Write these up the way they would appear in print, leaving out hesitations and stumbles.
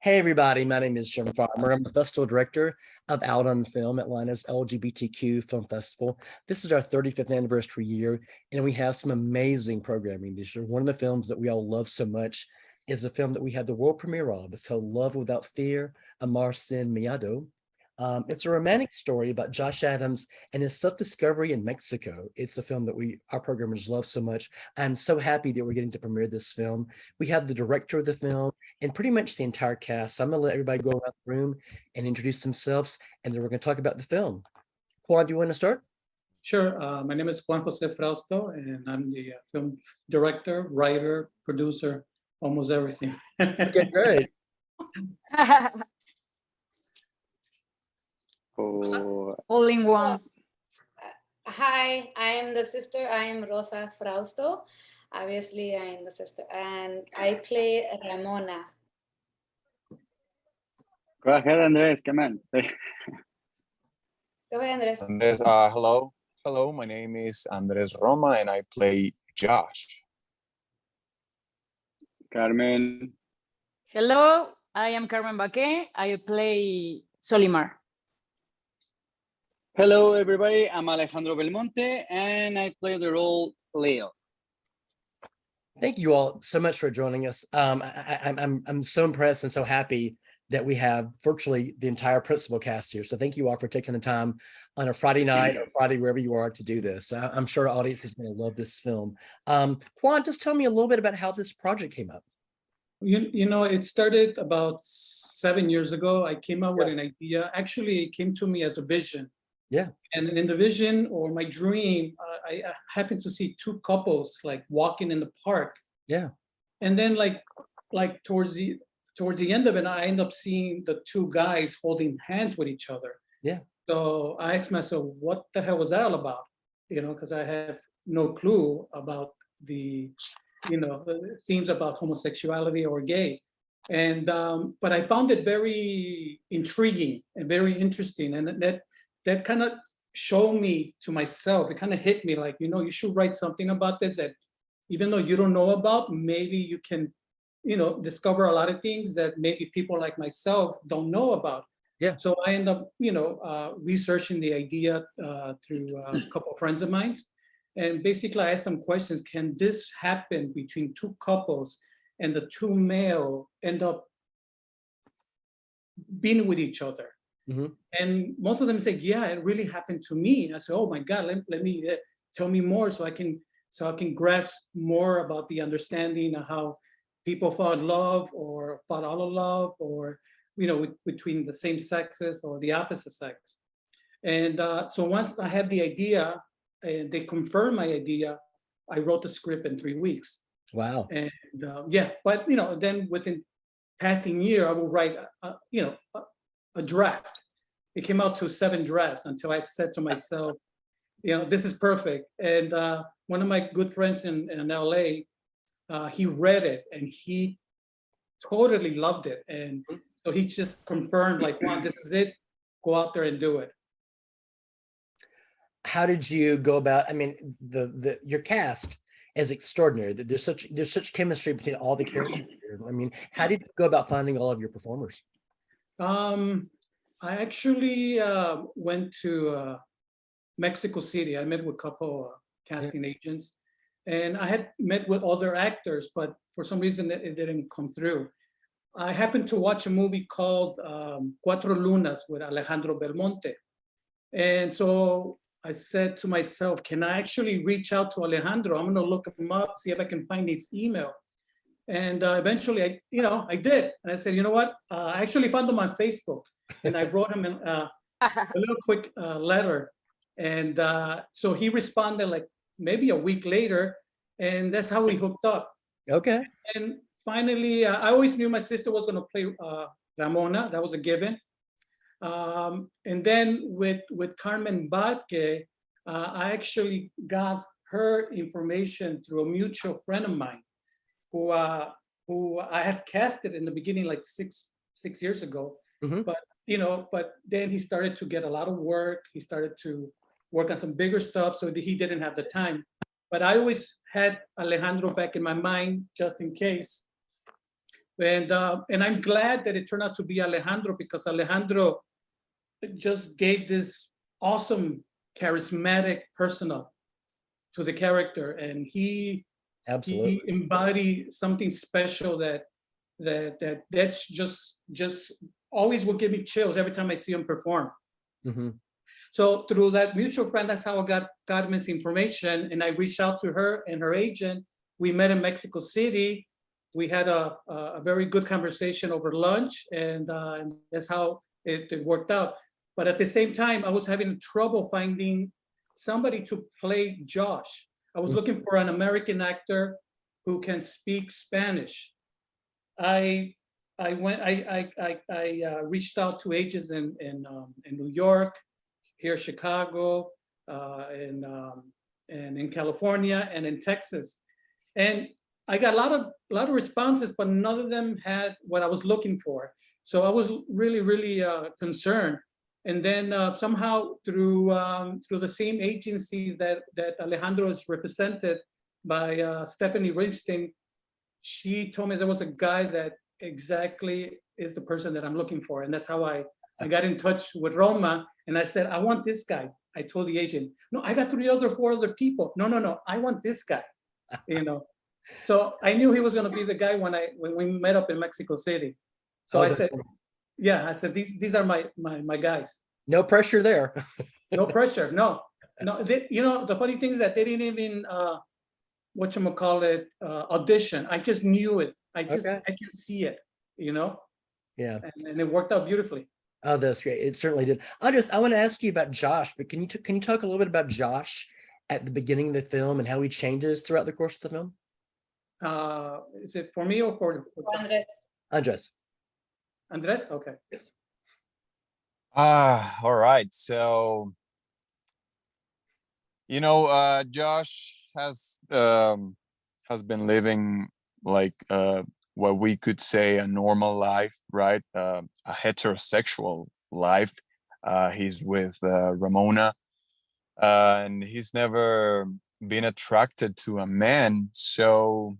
Hey everybody, my name is Jim Farmer. I'm the festival director of Out on Film, Atlanta's LGBTQ film festival. This is our 35th anniversary year, and we have some amazing programming this year. One of the films that we all love so much is a film that we had the world premiere of. It's called Love Without Fear, Amar Sin Miedo. It's a romantic story about Josh Adams and his self-discovery in Mexico. It's a film that our programmers love so much. I'm so happy that we're getting to premiere this film. We have the director of the film and pretty much the entire cast. So I'm gonna let everybody go around the room and introduce themselves, and then we're gonna talk about the film. Juan, do you want to start? Sure. My name is Juan Jose Frausto, and I'm the film director, writer, producer, almost everything. Okay, great. All in one. Hi, I am the sister. I am Rosa Frausto. Obviously, I am the sister, and I play Ramona. Go ahead, Andres. Come on. Go ahead, Andres. Andres, hello. My name is Andres Roma, and I play Josh. Carmen. Hello, I am Carmen Baque. I play Solimar. Hello, everybody. I'm Alejandro Belmonte, and I play the role Leo. Thank you all so much for joining us. I'm so impressed and so happy that we have virtually the entire principal cast here. So thank you all for taking the time on a Friday night or Friday, wherever you are, to do this. I'm sure our audience is going to love this film. Juan, just tell me a little bit about how this project came up. You know, it started about 7 years ago. I came up with an idea. Actually, it came to me as a vision. Yeah. And in the vision or my dream, I happened to see two couples like walking in the park. Yeah. And then like towards the end of it, I end up seeing the two guys holding hands with each other. Yeah. So I asked myself, what the hell was that all about? You know, because I have no clue about the themes about homosexuality or gay. And but I found it very intriguing and very interesting. And that kind of showed me to myself, it kind of hit me like, you should write something about this that even though you don't know about, maybe you can, discover a lot of things that maybe people like myself don't know about. Yeah. So I end up, researching the idea through a couple of friends of mine. And basically I asked them questions. Can this happen between two couples and the two male end up being with each other? Mm-hmm. And most of them say, yeah, it really happened to me. And I said, oh my God, let me tell me more so I can grasp more about the understanding of how people fall in love or fall out of love or, between the same sexes or the opposite sex. And so once I had the idea and they confirmed my idea, I wrote the script in 3 weeks. Wow. And but, then within passing year, I will write, a draft. It came out to 7 drafts until I said to myself, this is perfect. And one of my good friends in LA, he read it and he totally loved it. And so he just confirmed like, wow, this is it. Go out there and do it. How did you go about, I mean, your cast is extraordinary. There's such chemistry between all the characters here. I mean, how did you go about finding all of your performers? I actually went to Mexico City. I met with a couple casting agents, and I had met with other actors, but for some reason it didn't come through. I happened to watch a movie called Cuatro Lunas with Alejandro Belmonte. And so I said to myself, can I actually reach out to Alejandro? I'm gonna look him up, see if I can find his email. And eventually, I did. And I said, you know what? I actually found him on Facebook, and I wrote him a little quick letter. And so he responded like maybe a week later, and that's how we hooked up. Okay. And finally, I always knew my sister was going to play Ramona. That was a given. And then with Carmen Baque, I actually got her information through a mutual friend of mine, who I had casted in the beginning, like six years ago. Mm-hmm. But then he started to get a lot of work. He started to work on some bigger stuff, so he didn't have the time. But I always had Alejandro back in my mind, just in case. And I'm glad that it turned out to be Alejandro, because Alejandro just gave this awesome, charismatic persona to the character, and he embodied something special that's just always will give me chills every time I see him perform. Mm-hmm. So through that mutual friend, that's how I got Carmen's information, and I reached out to her and her agent. We met in Mexico City. We had a very good conversation over lunch, and that's how it worked out. But at the same time, I was having trouble finding somebody to play Josh. I was looking for an American actor who can speak Spanish. I reached out to agents in New York, here Chicago, and in California, and in Texas, and I got a lot of responses, but none of them had what I was looking for. So I was really concerned. And then somehow through the same agency that Alejandro is represented by, Stephanie Rimstein, she told me there was a guy that exactly is the person that I'm looking for. And that's how I got in touch with Roma, and I said, I want this guy. I told the agent, no, I got 4 other people. No, I want this guy, you know. So I knew he was going to be the guy when we met up in Mexico City. So I said, yeah, I said, these are my guys. No pressure there. No pressure. No. You know, the funny thing is that they didn't even audition. I just knew it. I can see it, you know. Yeah. And it worked out beautifully. Oh, that's great. It certainly did. I want to ask you about Josh, but can you talk a little bit about Josh at the beginning of the film and how he changes throughout the course of the film? Is it for me or for Andres? Andres? Okay. Yes. All right. So, Josh has been living like what we could say a normal life, right? A heterosexual life. He's with Ramona, and he's never been attracted to a man. So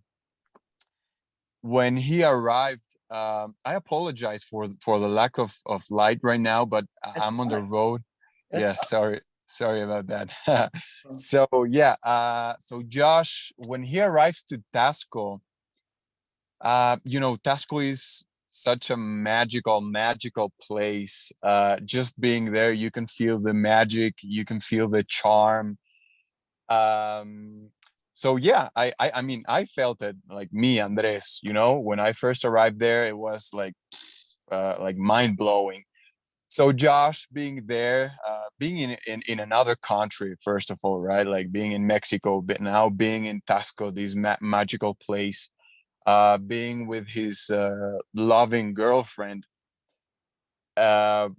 when he arrived, I apologize for the lack of light right now, but I'm on the road. Yeah, sorry about that. So yeah, so Josh, when he arrives to Tasco, Tasco is such a magical place. Just being there, you can feel the magic, you can feel the charm. So yeah, I mean, I felt it, like me, Andres, when I first arrived there, it was like mind blowing. So Josh being there, being in another country, first of all, right? Like being in Mexico, but now being in Tasco, this magical place, being with his loving girlfriend, that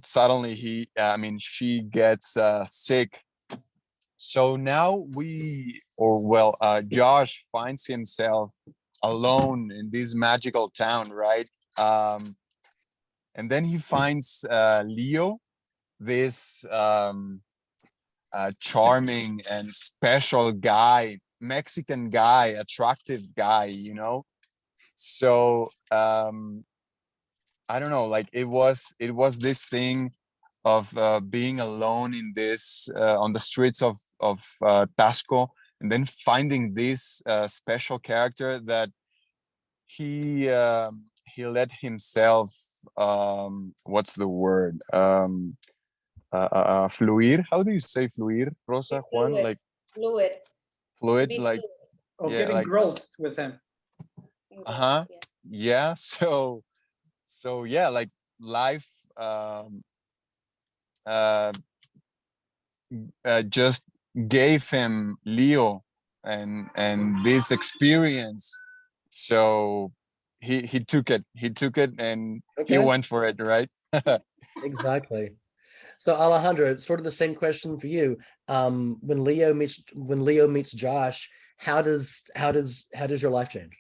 suddenly she gets sick. So now Josh finds himself alone in this magical town, right? And then he finds Leo, this charming and special guy, Mexican guy, attractive guy, So I don't know, like it was this thing of being alone in this on the streets of Tasco, and then finding this special character that he let himself what's the word, fluir. How do you say fluir, Rosa? Juan? Like fluid, like get engrossed with him. Yeah. So yeah, like life just gave him Leo and this experience. So he took it and he went for it, right? Exactly. So Alejandro, sort of the same question for you. When Leo meets Josh, how does your life change?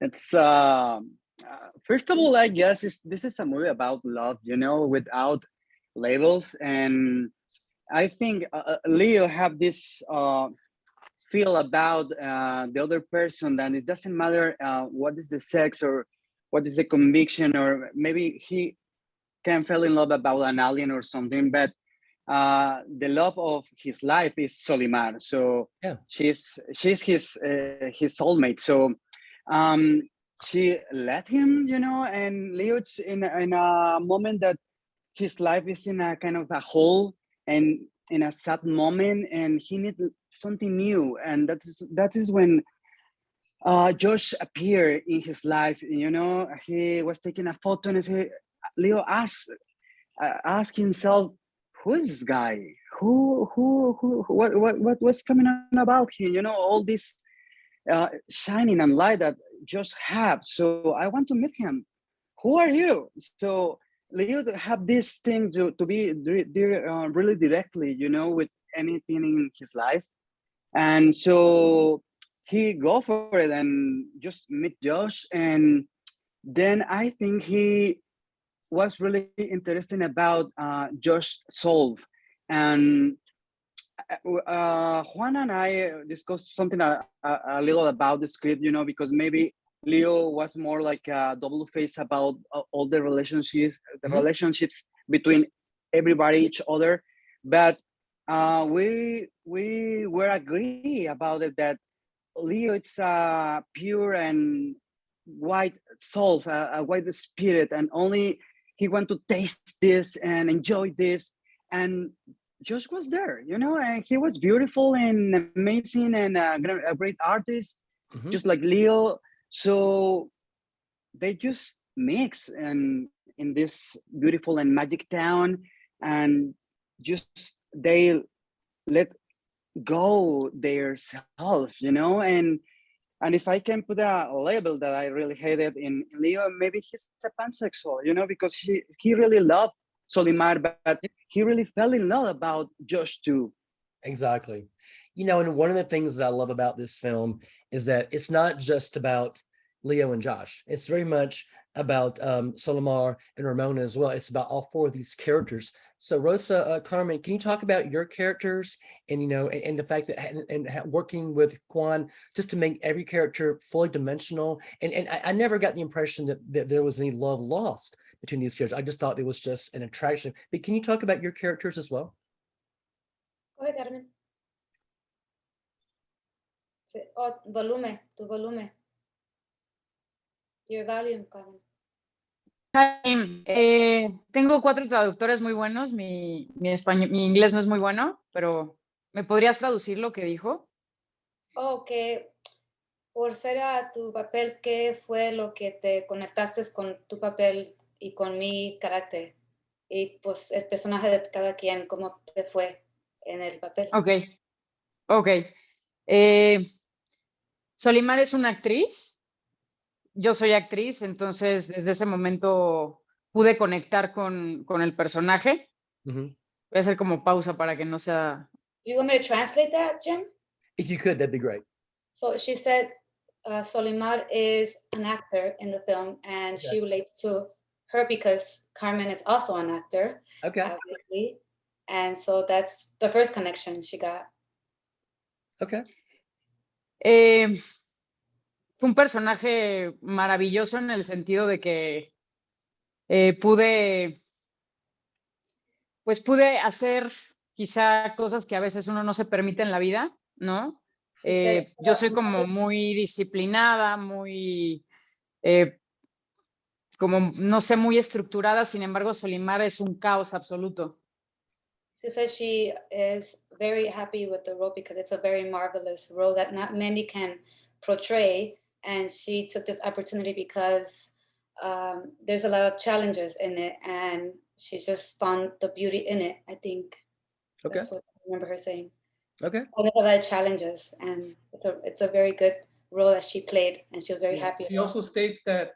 It's first of all, I guess this is a movie about love, without labels. And I think Leo have this feel about the other person, that it doesn't matter what is the sex or what is the conviction, or maybe he can fall in love about an alien or something, but the love of his life is Solimar. So Yeah. she's his soulmate. So she let him, you know, and Leo's in a moment that his life is in a kind of a hole and in a sad moment, and he needs something new. And that is when Josh appeared in his life. You know, he was taking a photo, and Leo asked himself, who is this guy? What's coming on about here? You know, all this shining and light that Josh have. So I want to meet him. Who are you? So Leo have this thing to be really directly, you know, with anything in his life. And so he go for it and just meet Josh. And then I think he was really interesting about Josh Solve. And Juan and I discussed something a little about the script, you know, because maybe Leo was more like a double face about all the relationships between everybody, each other. But we were agree about it that Leo, it's a pure and white soul, a white spirit, and only he want to taste this and enjoy this. And Josh was there, you know, and he was beautiful and amazing and a great artist, just like Leo. So they just mix and in this beautiful and magic town, and just they let go their self, you know. And if I can put a label that I really hated in Leo, maybe he's a pansexual, you know, because he really loved Solimar, but he really fell in love about Josh too. Exactly. You know, and one of the things that I love about this film is that it's not just about Leo and Josh. It's very much about Solimar and Ramona as well. It's about all four of these characters. So Rosa, Carmen, can you talk about your characters and, you know, and the fact that and working with Juan just to make every character fully dimensional? And I never got the impression that there was any love lost between these characters. I just thought it was just an attraction. But can you talk about your characters as well? Go ahead, Carmen. Oh, volume, tu volume. Your volume, Carmen. Tengo 4 traductores muy buenos. Mi inglés no es muy bueno, pero ¿me podrías traducir lo que dijo? Oh, que por ser a tu papel, ¿qué fue lo que te conectaste con tu papel y con mi carácter? Y pues el personaje de cada quien, ¿cómo te fue en el papel? Ok. Solimar es una actriz. Yo soy actriz, entonces desde ese momento pude conectar con el personaje. Voy a hacer como pausa para que no sea... Do you want me to translate that, Jim? If you could, that'd be great. So she said Solimar is an actor in the film, and she relates to her because Carmen is also an actor. Okay. Obviously. And so that's the first connection she got. Fue un personaje maravilloso en el sentido de que pude hacer quizá cosas que a veces uno no se permite en la vida, ¿no? Yo soy como muy disciplinada, muy, como, no sé, muy estructurada, sin embargo, Solimar es un caos absoluto. She says she is very happy with the role because it's a very marvelous role that not many can portray. And she took this opportunity because there's a lot of challenges in it, and she just found the beauty in it, I think. Okay. That's what I remember her saying. Okay. There's a lot of challenges, and it's a very good role that she played, and she was very happy. She also states that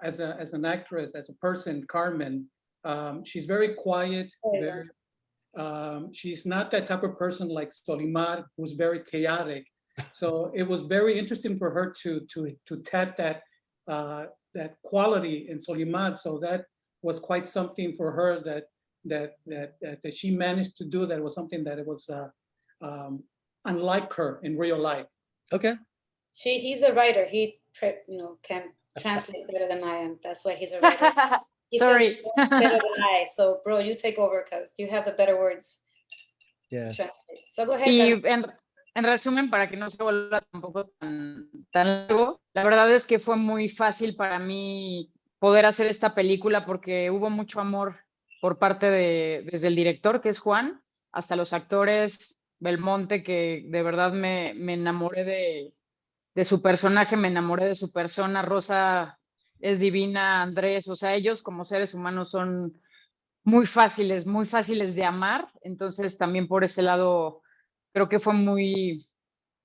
as an actress, as a person, Carmen, she's very quiet. She's not that type of person like Solimar, who's very chaotic. So it was very interesting for her to tap that quality in Solimar. So that was quite something for her that she managed to do. That was something that it was unlike her in real life. Okay. He's a writer. He can translate better than I am. That's why he's a writer. He Sorry. says better than I. So, bro, you take over because you have the better words Yeah. to translate. So go ahead. Y Carmen. en resumen, para que no se vuelva tampoco tan largo, la verdad es que fue muy fácil para mí poder hacer esta película porque hubo mucho amor por parte desde el director, que es Juan, hasta los actores, Belmonte, que de verdad me enamoré de su personaje, me enamoré de su persona, Rosa es divina, Andrés, o sea, ellos como seres humanos son muy fáciles de amar, entonces también por ese lado creo que fue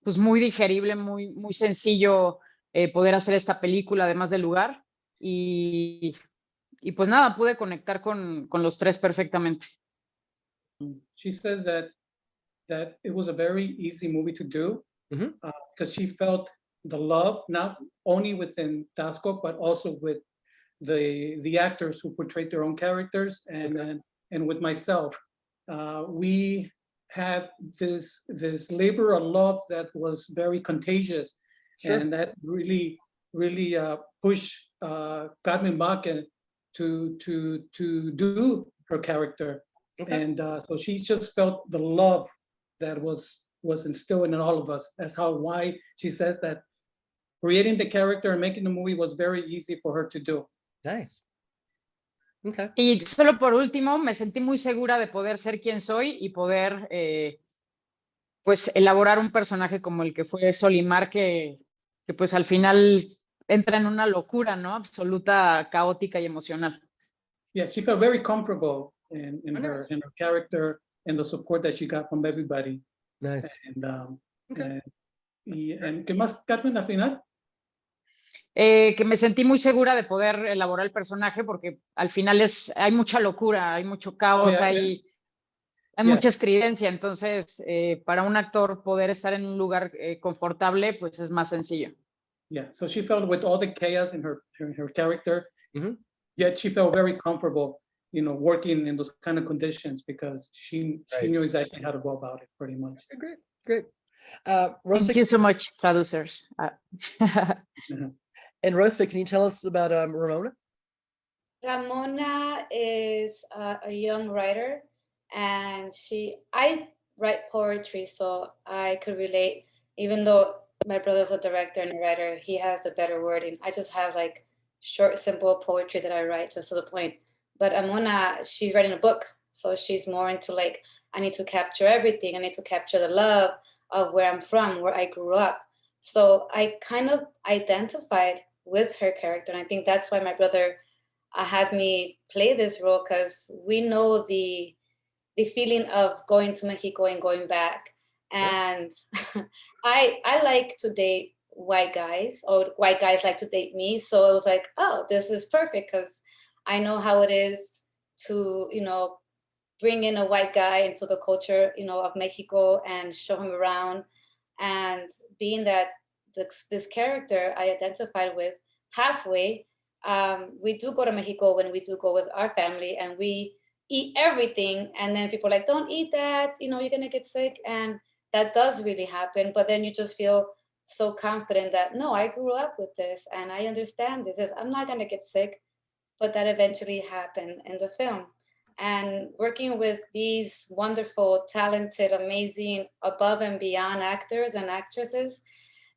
pues muy digerible, muy sencillo poder hacer esta película, además del lugar, y pues nada, pude conectar con los tres perfectamente. She says that it was a very easy movie to do because she felt the love not only within Tasco but also with the actors who portrayed their own characters and with myself. We had this labor of love that was very contagious. Sure. And that really pushed Carmen Baque to do her character. Okay. And so she just felt the love that was instilled in all of us. That's why she says that creating the character and making the movie was very easy for her to do. Nice. Okay. Y solo por último, me sentí muy segura de poder ser quien soy y poder pues elaborar un personaje como el que fue Solimar, que pues al final entra en una locura, ¿no? Absoluta, caótica y emocional. Yeah, she felt very comfortable in her character and the support that she got from everybody. Nice. And, and ¿qué más, Carmen, al final? Que me sentí muy segura de poder elaborar el personaje porque al final hay mucha locura, hay mucho caos, hay mucha escridencia, entonces para un actor poder estar en un lugar confortable pues es más sencillo. Yeah, so she felt with all the chaos in her character, yet she felt very comfortable, working in those kind of conditions because she knew exactly how to go about it pretty much. Great. Rosa, thank you so much, traducers. And Rosa, can you tell us about Ramona? Ramona is a young writer, and I write poetry, so I could relate, even though my brother's a director and a writer, he has the better wording. I just have like short, simple poetry that I write just to the point. But Ramona, she's writing a book, so she's more into like, I need to capture everything. I need to capture the love of where I'm from, where I grew up. So I kind of identified with her character. And I think that's why my brother had me play this role, because we know the feeling of going to Mexico and going back. And I like to date white guys, or white guys like to date me. So it was like, oh, this is perfect, because I know how it is to, bring in a white guy into the culture, of Mexico and show him around. And being that this character I identified with halfway, we do go to Mexico when we do go with our family, and we eat everything. And then people are like, don't eat that, you're gonna get sick. And that does really happen. But then you just feel so confident that, no, I grew up with this and I understand this. I'm not gonna get sick. But that eventually happened in the film. And working with these wonderful, talented, amazing, above and beyond actors and actresses,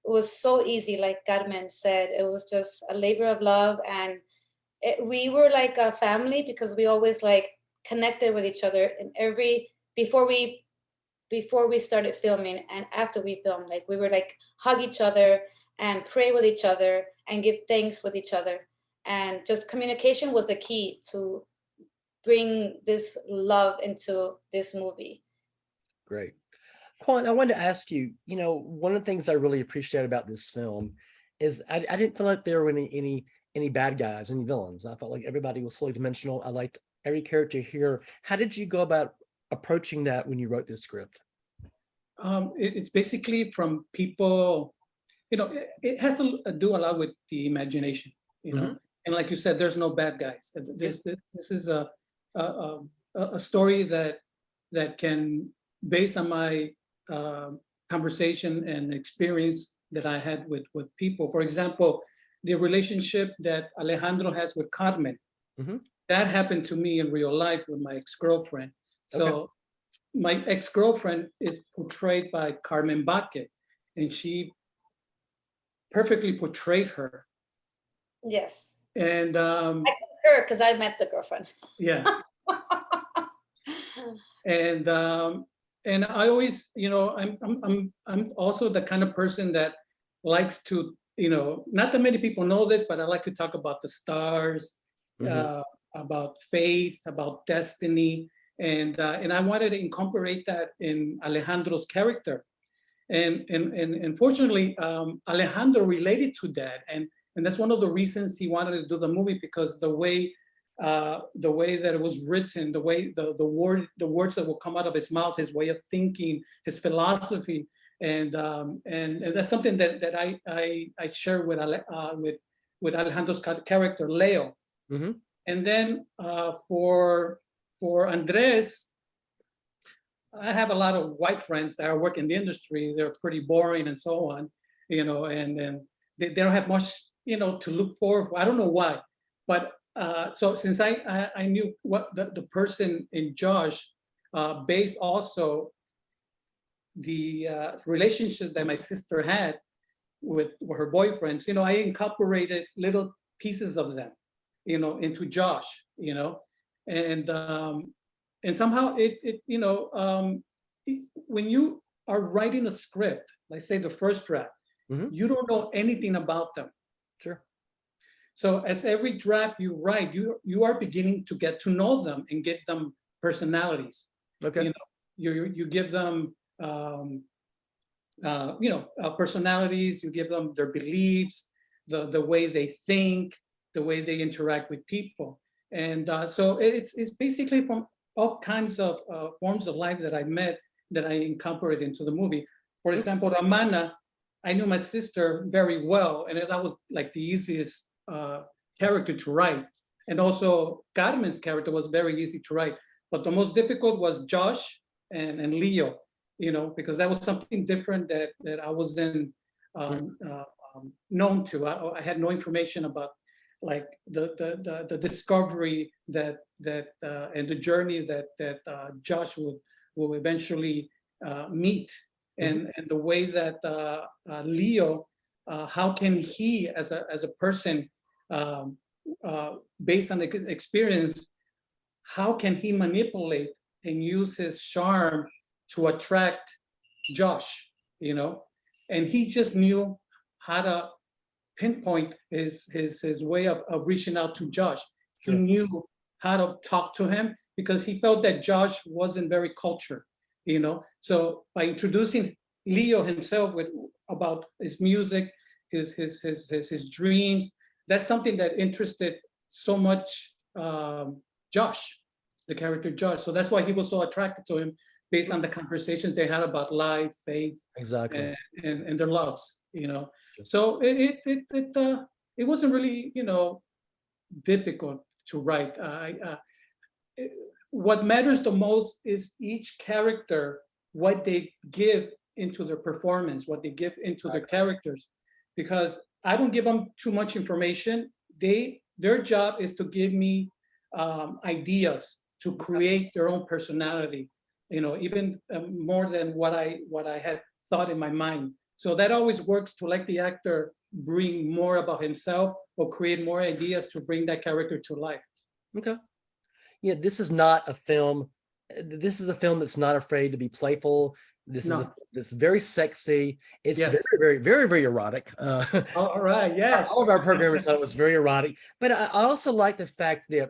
it was so easy. Like Carmen said, it was just a labor of love. And we were like a family, because we always like connected with each other. And before we started filming and after we filmed, like we were like hug each other and pray with each other and give thanks with each other. And just communication was the key to bring this love into this movie. Great. Juan, I wanted to ask you, one of the things I really appreciate about this film is I didn't feel like there were any bad guys, any villains. I felt like everybody was fully dimensional. I liked every character here. How did you go about approaching that when you wrote this script? It's basically from people, it has to do a lot with the imagination, And like you said, there's no bad guys. This is a story that can, based on my conversation and experience that I had with people. For example, the relationship that Alejandro has with Carmen, that happened to me in real life with my ex-girlfriend. So my ex-girlfriend is portrayed by Carmen Baque, and she perfectly portrayed her. Yes. And I concur because I met the girlfriend. yeah. And I always, you know, I'm also the kind of person that likes to, you know, not that many people know this, but I like to talk about the stars, about faith, about destiny, and I wanted to incorporate that in Alejandro's character, and fortunately, Alejandro related to that, and that's one of the reasons he wanted to do the movie, because the way that it was written, the way the words that will come out of his mouth, his way of thinking, his philosophy, and that's something that I share with Alejandro's character Leo. And then for Andres, I have a lot of white friends that work in the industry. They're pretty boring and so on, you know, and then they don't have much, you know, to look for. I don't know why, but so since I knew what the person in Josh, based also the relationship that my sister had with her boyfriends, you know, I incorporated little pieces of them, you know, into Josh, you know, and somehow it you know, when you are writing a script, like say the first draft, you don't know anything about them. Sure. So as every draft you write, you are beginning to get to know them and give them personalities. Okay. You know, you give them you know, personalities. You give them their beliefs, the way they think, the way they interact with people, and so it's basically from all kinds of forms of life that I met that I incorporate into the movie. For example, Ramana, I knew my sister very well, and that was like the easiest character to write. And also Carmen's character was very easy to write, but the most difficult was Josh and Leo, you know, because that was something different that I wasn't known to. I had no information about like the discovery that and the journey that Josh will eventually meet, and the way that Leo, how can he as a person, based on the experience, how can he manipulate and use his charm to attract Josh, you know? And he just knew how to pinpoint his way of reaching out to Josh. He knew how to talk to him because he felt that Josh wasn't very cultured, you know? So by introducing Leo himself with about his music, his dreams, that's something that interested so much Josh, the character Josh. So that's why he was so attracted to him, based on the conversations they had about life, faith, exactly, and their loves, you know. So it wasn't really, you know, difficult to write. What matters the most is each character, what they give into their performance, what they give into their characters, because I don't give them too much information. Their job is to give me ideas to create their own personality, you know, even more than what I had thought in my mind. So that always works to let the actor bring more about himself or create more ideas to bring that character to life. Okay. Yeah, this is not a film. This is a film that's not afraid to be playful. This is this very sexy. It's very erotic. All right. Yes. All of our programmers thought it was very erotic, but I also like the fact that,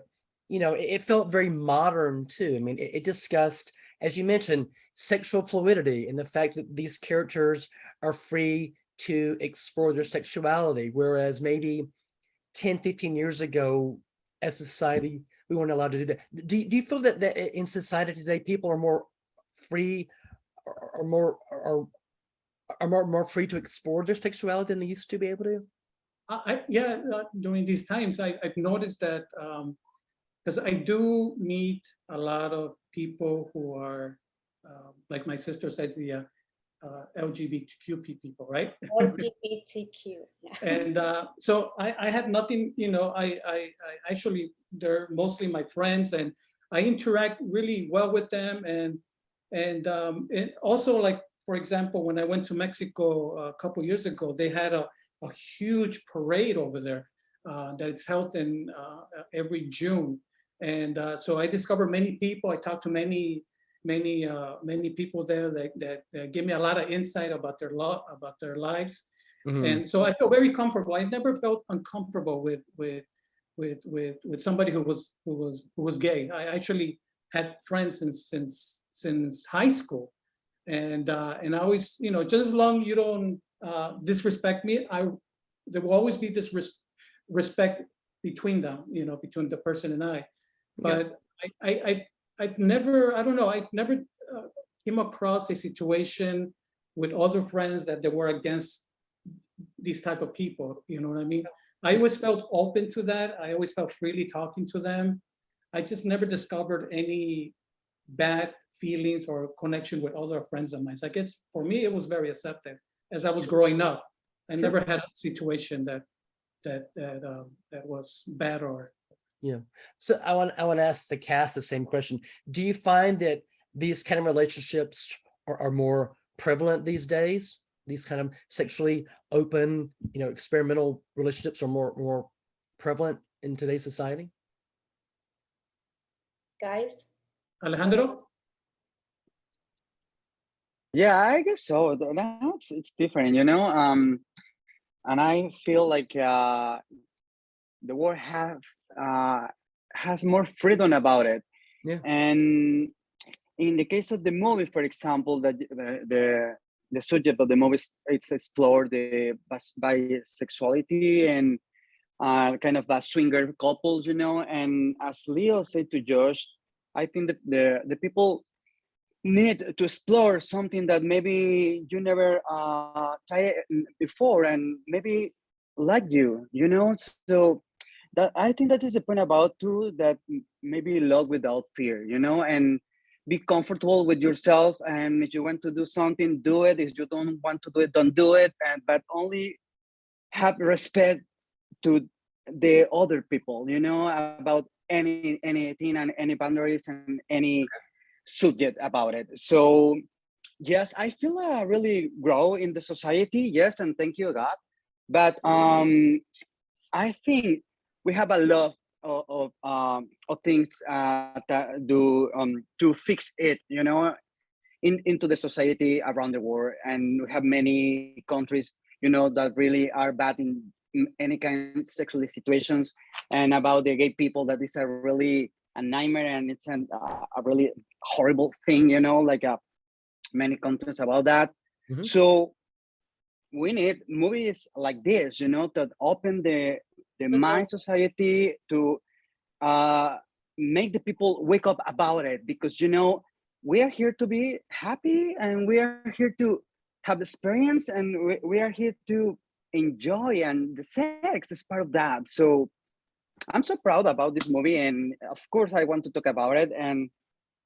you know, it felt very modern too. I mean, it discussed, as you mentioned, sexual fluidity and the fact that these characters are free to explore their sexuality, whereas maybe 10, 15 years ago, as a society, we weren't allowed to do that. Do you feel that in society today, people are more free or more free to explore their sexuality than they used to be able to? During these times, I've noticed that, because I do meet a lot of people who are, like my sister said, LGBTQ people, right? LGBTQ. Yeah. And so I had nothing, you know, I actually, they're mostly my friends, and I interact really well with them. And also, like, for example, when I went to Mexico a couple years ago, they had a huge parade over there that is held in every June. And so I discovered many people. I talked to many people there that give me a lot of insight about their lives. And so I feel very comfortable. I never felt uncomfortable with somebody who was gay. I actually had friends since high school, and I always, you know, just as long you don't disrespect me, there will always be this respect between them, you know, between the person and I. But I've never, I don't know, I've never came across a situation with other friends that they were against these type of people, you know what I mean? I always felt open to that. I always felt freely talking to them. I just never discovered any bad feelings or connection with other friends of mine. So I guess for me, it was very accepted as I was growing up. I never had a situation that was bad or. Yeah. So I want to ask the cast the same question. Do you find that these kind of relationships are more prevalent these days? These kind of sexually open, you know, experimental relationships are more prevalent in today's society? Guys? Alejandro? Yeah, I guess so. Now it's different, you know. And I feel like the world has more freedom about it. Yeah. And in the case of the movie, for example, that the subject of the movie it's explored the bisexuality and kind of swinger couples, you know. And as Leo said to Josh, I think that the people need to explore something that maybe you never tried before, and maybe like you know. So that I think that is the point about too, that maybe love without fear, you know, and be comfortable with yourself. And if you want to do something, do it. If you don't want to do it, don't do it. And but only have respect to the other people, you know, about anything and any boundaries and any subject about it. So yes, I feel really grow in the society. Yes, and thank you, God. But I think we have a lot of things that do to fix it, you know, into the society around the world. And we have many countries, you know, that really are bad in any kind of sexual situations. And about the gay people, that is a really a nightmare, and it's a really horrible thing, you know, like many countries about that. So we need movies like this, you know, that open the mind society to make the people wake up about it, because, you know, we are here to be happy, and we are here to have experience, and we are here to enjoy, and the sex is part of that. So I'm so proud about this movie, and of course I want to talk about it. And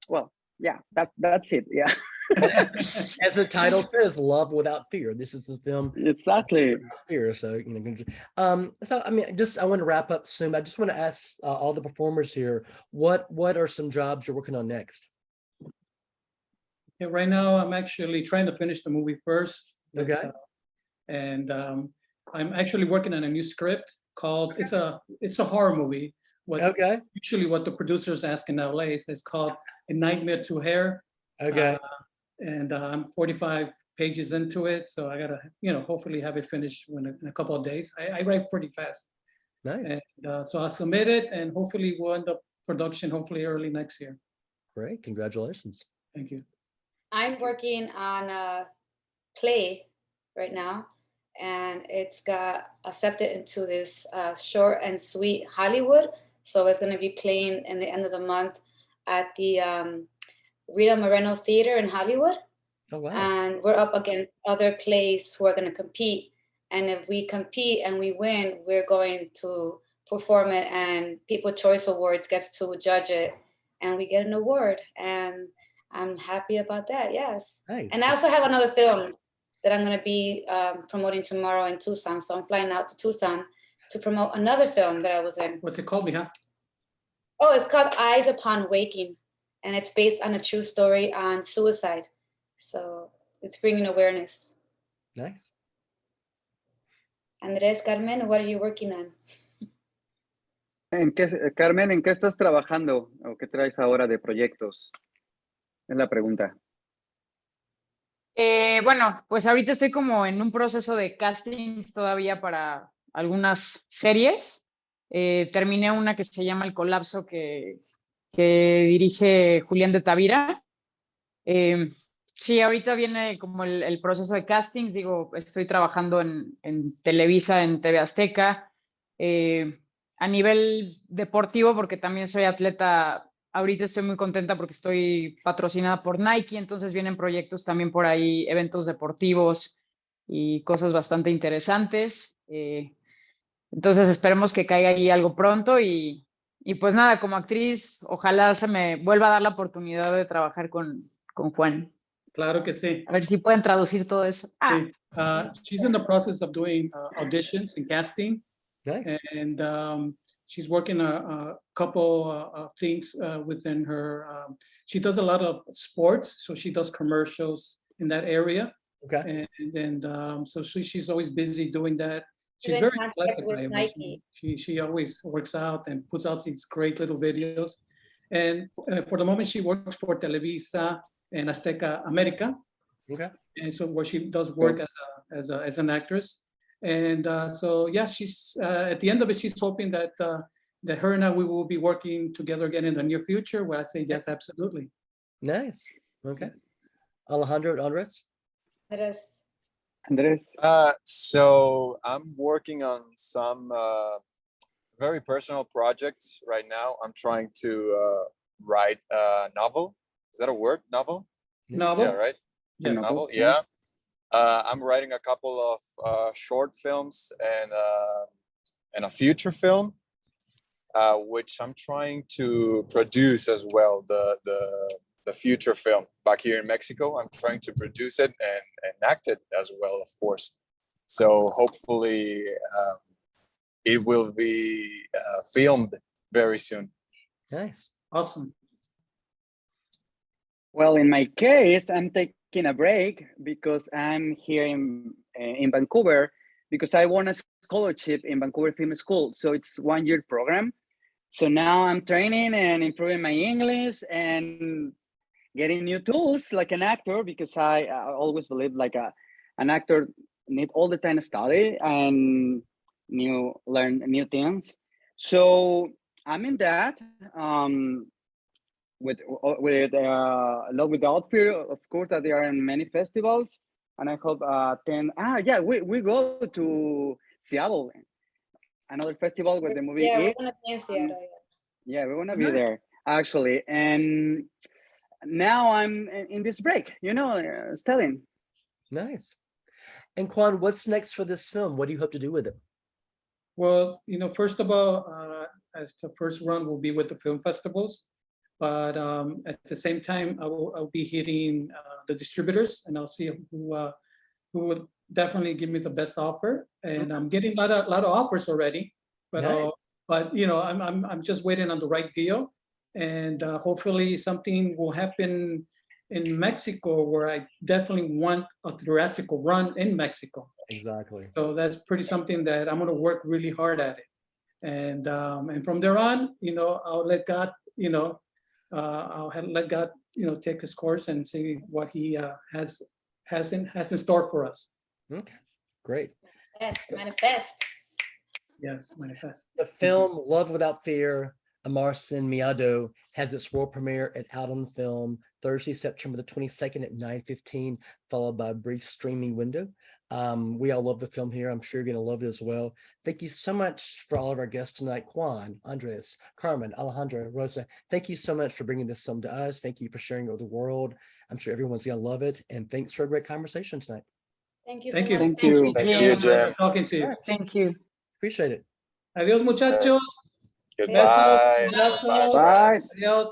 well, yeah, that's it. Yeah. As the title says, love without fear. This is the film. Exactly. Fear. So, you know, so I mean, I want to wrap up soon. I just want to ask all the performers here, what are some jobs you're working on next? Yeah, right now I'm actually trying to finish the movie first. Okay. And I'm actually working on a new script called, it's a horror movie. Usually what the producers ask in LA is it's called A Nightmare to Hair. Okay. And I'm 45 pages into it, so I gotta, you know, hopefully have it finished in a couple of days. I write pretty fast. Nice. And so I'll submit it, and hopefully we'll end up production hopefully early next year. Great, congratulations. Thank you. I'm working on a play right now, and it's got accepted into this short and sweet Hollywood. So it's going to be playing in the end of the month at the Rita Moreno Theater in Hollywood. Oh, wow. And we're up against other plays who are going to compete. And if we compete and we win, we're going to perform it, and People's Choice Awards gets to judge it, and we get an award. And I'm happy about that. Yes. Nice. And I also have another film that I'm going to be promoting tomorrow in Tucson. So I'm flying out to Tucson to promote another film that I was in. What's it called, mija? Oh, it's called Eyes Upon Waking, and it's based on a true story on suicide. So it's bringing awareness. Nice. Andres, Carmen, what are you working on? Carmen, ¿en qué estás trabajando o qué traes ahora de proyectos? Es la pregunta. Bueno, pues ahorita estoy como en un proceso de castings todavía para algunas series. Terminé una que se llama El Colapso que dirige Julián de Tavira. Sí, ahorita viene como el proceso de castings. Digo, estoy trabajando en Televisa, en TV Azteca. A nivel deportivo, porque también soy atleta. Ahorita estoy muy contenta porque estoy patrocinada por Nike, entonces vienen proyectos también por ahí, eventos deportivos y cosas bastante interesantes. Entonces esperemos que caiga ahí algo pronto y pues nada, como actriz, ojalá se me vuelva a dar la oportunidad de trabajar con Juan. Claro que sí. A ver si pueden traducir todo eso. Sí. She's in the process of doing auditions and casting. Nice. And she's working a couple of things within her. She does a lot of sports, so she does commercials in that area. Okay. And so she's always busy doing that. She's in very contact athletic. with Nike. She always works out and puts out these great little videos. And for the moment, she works for Televisa and Azteca America. Okay. And so where she does work as an actress. And so, yeah, she's at the end of it, she's hoping that that her and I, we will be working together again in the near future, where I say, yes, absolutely. Nice. Okay. Alejandro, Andres? Andrés. So I'm working on some very personal projects right now. I'm trying to write a novel. Is that a word? Novel? Novel? Yeah, right? Yes. Novel, yeah. I'm writing a couple of short films and a feature film, which I'm trying to produce as well. The feature film back here in Mexico. I'm trying to produce it and act it as well, of course. So hopefully it will be filmed very soon. Nice. Awesome. Well, in my case, I'm taking a break because I'm here in Vancouver because I won a scholarship in Vancouver Film School. So it's a 1-year program. So now I'm training and improving my English and getting new tools like an actor, because I always believe like an actor need all the time to study and learn new things. So I'm in that. With Love Without Fear, of course, that they are in many festivals, and I hope we go to Seattle, another festival where the movie. Yeah, we're gonna be in Seattle. Yeah, we're gonna be there actually, and now I'm in this break, studying. Nice. And Juan, what's next for this film? What do you hope to do with it? Well, first of all, as the first run will be with the film festivals. But at the same time, I'll be hitting the distributors, and I'll see who would definitely give me the best offer. And I'm getting a lot of offers already, but Nice. I'm just waiting on the right deal, and hopefully something will happen in Mexico, where I definitely want a theatrical run in Mexico. Exactly. So that's pretty something that I'm going to work really hard at it, and from there on, I'll let God, I'll let God, take his course and see what he has in store for us. Okay, great. Manifest. Yes, manifest. The film Love Without Fear, Amar Sin Miado, has its world premiere at Out on Film Thursday, September the 22nd at 9:15, followed by a brief streaming window. We all love the film here. I'm sure you're going to love it as well. Thank you so much for all of our guests tonight. Juan, Andres, Carmen, Alejandro, Rosa. Thank you so much for bringing this film to us. Thank you for sharing it with the world. I'm sure everyone's going to love it. And thanks for a great conversation tonight. Thank you. Thank so you. much. Thank you. Thank you, Jen. Talking to you. Thank you. Appreciate it. Adiós, muchachos. Goodbye. Abrazos. Bye. Adiós.